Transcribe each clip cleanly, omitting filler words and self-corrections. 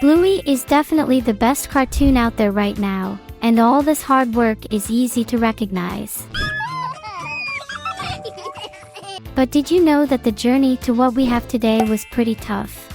Bluey is definitely the best cartoon out there right now, and all this hard work is easy to recognize. But did you know that the journey to what we have today was pretty tough?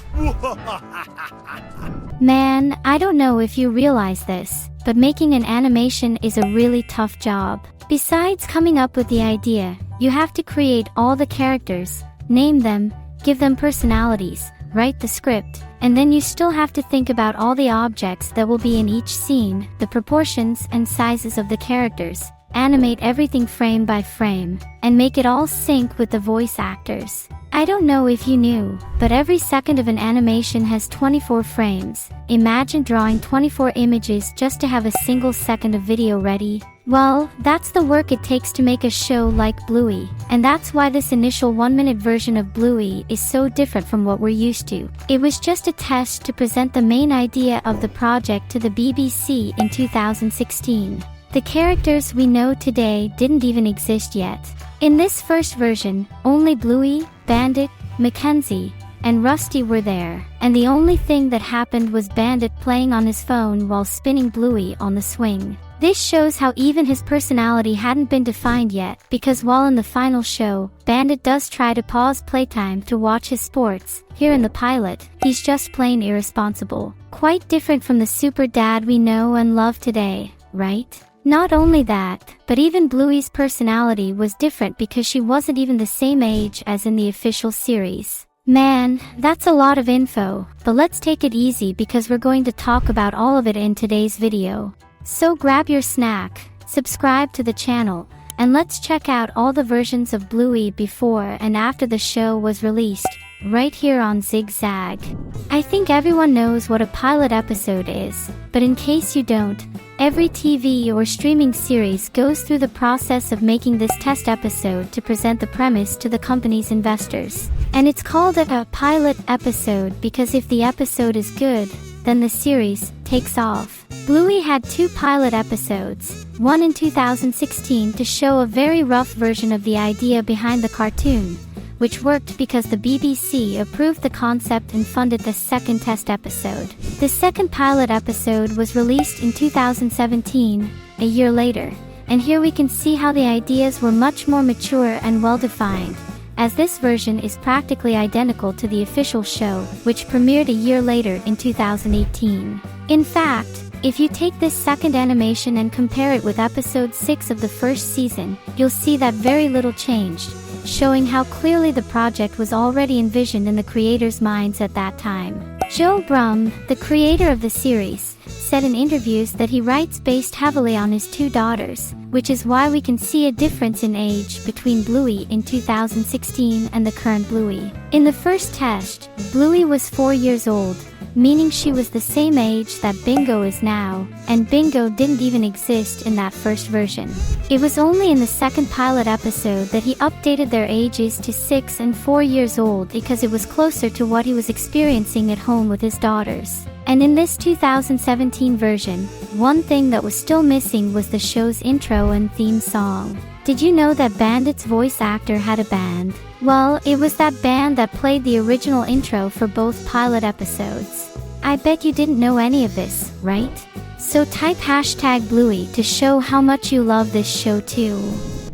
Man, I don't know if you realize this, but making an animation is a really tough job. Besides coming up with the idea, you have to create all the characters, name them, give them personalities, write the script, and then you still have to think about all the objects that will be in each scene, the proportions and sizes of the characters, animate everything frame by frame, and make it all sync with the voice actors. I don't know if you knew, but every second of an animation has 24 frames. Imagine drawing 24 images just to have a single second of video ready. Well, that's the work it takes to make a show like Bluey, and that's why this initial 1-minute version of Bluey is so different from what we're used to. It was just a test to present the main idea of the project to the BBC in 2016. The characters we know today didn't even exist yet. In this first version, only Bluey, Bandit, Mackenzie, and Rusty were there, and the only thing that happened was Bandit playing on his phone while spinning Bluey on the swing. This shows how even his personality hadn't been defined yet, because while in the final show, Bandit does try to pause playtime to watch his sports. Here in the pilot, he's just plain irresponsible. Quite different from the super dad we know and love today, right? Not only that, but even Bluey's personality was different because she wasn't even the same age as in the official series. Man, that's a lot of info, but let's take it easy because we're going to talk about all of it in today's video. So grab your snack, subscribe to the channel, and let's check out all the versions of Bluey before and after the show was released, right here on Zigzag. I think everyone knows what a pilot episode is, but in case you don't, every TV or streaming series goes through the process of making this test episode to present the premise to the company's investors. And it's called a pilot episode because if the episode is good, then the series takes off. Bluey had 2 pilot episodes, one in 2016 to show a very rough version of the idea behind the cartoon, which worked because the BBC approved the concept and funded the second test episode. The second pilot episode was released in 2017, a year later, and here we can see how the ideas were much more mature and well-defined, as this version is practically identical to the official show, which premiered a year later in 2018. In fact, if you take this second animation and compare it with episode 6 of the first season, you'll see that very little changed, showing how clearly the project was already envisioned in the creators' minds at that time. Joe Brumm, the creator of the series, said in interviews that he writes based heavily on his 2 daughters, which is why we can see a difference in age between Bluey in 2016 and the current Bluey. In the first test, Bluey was 4 years old, meaning she was the same age that Bingo is now, and Bingo didn't even exist in that first version. It was only in the second pilot episode that he updated their ages to 6 and 4 years old because it was closer to what he was experiencing at home with his daughters. And in this 2017 version, one thing that was still missing was the show's intro and theme song. Did you know that Bandit's voice actor had a band? Well, it was that band that played the original intro for both pilot episodes. I bet you didn't know any of this, right? So type #Bluey to show how much you love this show too.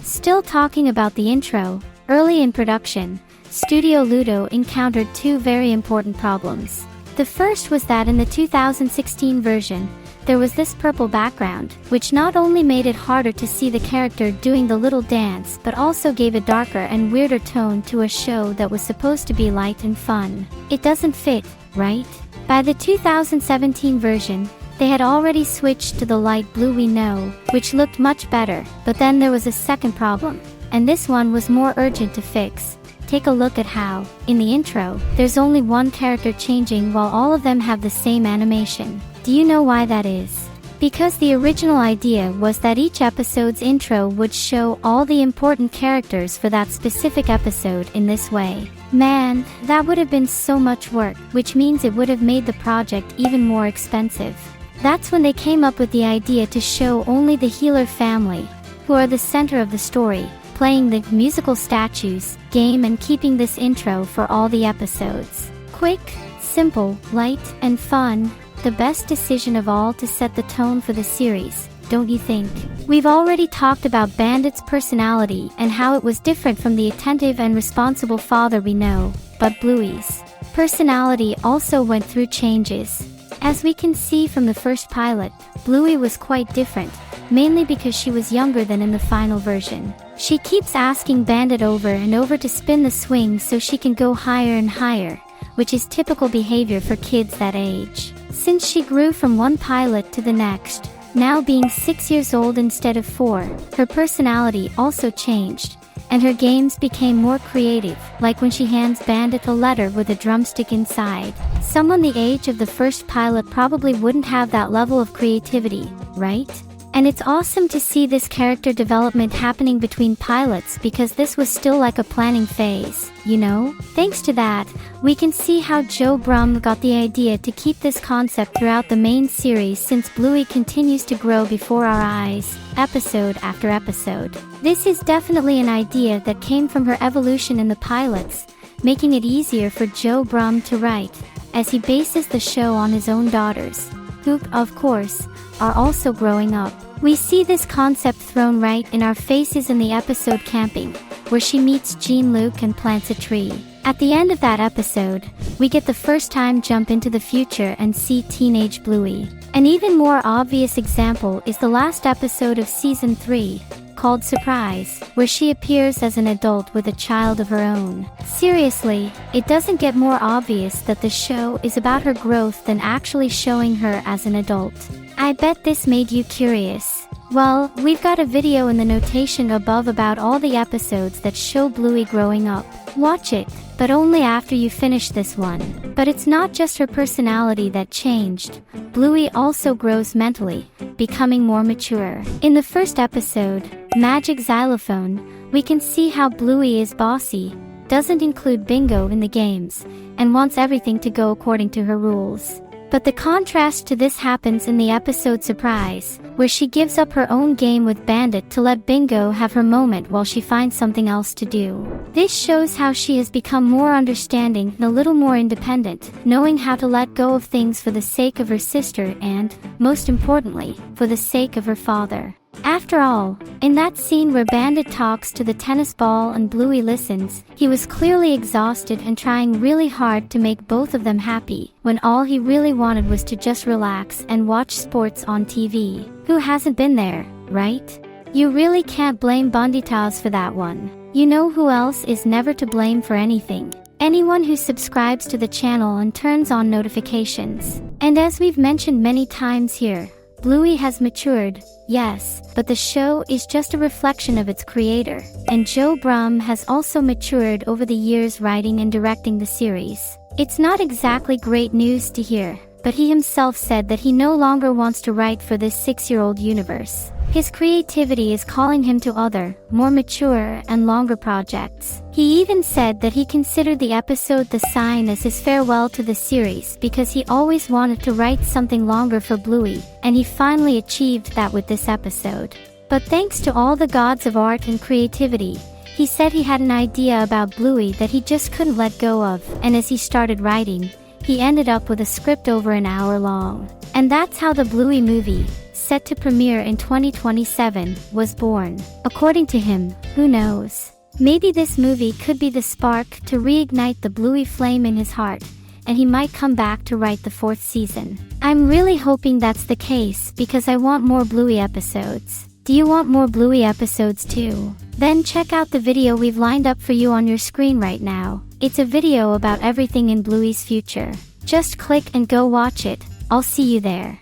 Still talking about the intro, early in production, Studio Ludo encountered 2 very important problems. The first was that in the 2016 version, there was this purple background, which not only made it harder to see the character doing the little dance but also gave a darker and weirder tone to a show that was supposed to be light and fun. It doesn't fit, right? By the 2017 version, they had already switched to the light blue we know, which looked much better, but then there was a second problem, and this one was more urgent to fix. Take a look at how, in the intro, there's only one character changing while all of them have the same animation. Do you know why that is? Because the original idea was that each episode's intro would show all the important characters for that specific episode in this way. Man, that would have been so much work, which means it would have made the project even more expensive. That's when they came up with the idea to show only the Healer family, who are the center of the story, playing the musical statues game and keeping this intro for all the episodes. Quick, Simple, light, and fun, the best decision of all to set the tone for the series, don't you think? We've already talked about Bandit's personality and how it was different from the attentive and responsible father we know, but Bluey's personality also went through changes. As we can see from the first pilot, Bluey was quite different, mainly because she was younger than in the final version. She keeps asking Bandit over and over to spin the swing so she can go higher and higher, which is typical behavior for kids that age. Since she grew from one pilot to the next, now being 6 years old instead of 4, her personality also changed, and her games became more creative, like when she hands Bandit a letter with a drumstick inside. Someone the age of the first pilot probably wouldn't have that level of creativity, right? And it's awesome to see this character development happening between pilots because this was still like a planning phase, you know? Thanks to that, we can see how Joe Brumm got the idea to keep this concept throughout the main series since Bluey continues to grow before our eyes, episode after episode. This is definitely an idea that came from her evolution in the pilots, making it easier for Joe Brumm to write, as he bases the show on his own daughters, who, of course, are also growing up. We see this concept thrown right in our faces in the episode Camping, where she meets Jean-Luc and plants a tree. At the end of that episode, we get the first time jump into the future and see teenage Bluey. An even more obvious example is the last episode of Season 3, called Surprise, where she appears as an adult with a child of her own. Seriously, it doesn't get more obvious that the show is about her growth than actually showing her as an adult. I bet this made you curious. Well, we've got a video in the notation above about all the episodes that show Bluey growing up. Watch it, but only after you finish this one. But it's not just her personality that changed. Bluey also grows mentally, becoming more mature. In the first episode, Magic Xylophone, we can see how Bluey is bossy, doesn't include bingo in the games, and wants everything to go according to her rules. But the contrast to this happens in the episode Surprise, where she gives up her own game with Bandit to let Bingo have her moment while she finds something else to do. This shows how she has become more understanding and a little more independent, knowing how to let go of things for the sake of her sister and, most importantly, for the sake of her father. After all, in that scene where Bandit talks to the tennis ball and Bluey listens, he was clearly exhausted and trying really hard to make both of them happy, when all he really wanted was to just relax and watch sports on TV. Who hasn't been there, right? You really can't blame Banditas for that one. You know who else is never to blame for anything? Anyone who subscribes to the channel and turns on notifications. And as we've mentioned many times here, Bluey has matured, yes, but the show is just a reflection of its creator, and Joe Brumm has also matured over the years writing and directing the series. It's not exactly great news to hear, but he himself said that he no longer wants to write for this 6-year-old universe. His creativity is calling him to other, more mature and longer projects. He even said that he considered the episode The Sign as his farewell to the series because he always wanted to write something longer for Bluey, and he finally achieved that with this episode. But thanks to all the gods of art and creativity, he said he had an idea about Bluey that he just couldn't let go of, and as he started writing, he ended up with a script over an hour long. And that's how the Bluey movie, set to premiere in 2027, was born. According to him, who knows? Maybe this movie could be the spark to reignite the Bluey flame in his heart, and he might come back to write the 4th season. I'm really hoping that's the case because I want more Bluey episodes. Do you want more Bluey episodes too? Then check out the video we've lined up for you on your screen right now. It's a video about everything in Bluey's future. Just click and go watch it. I'll see you there.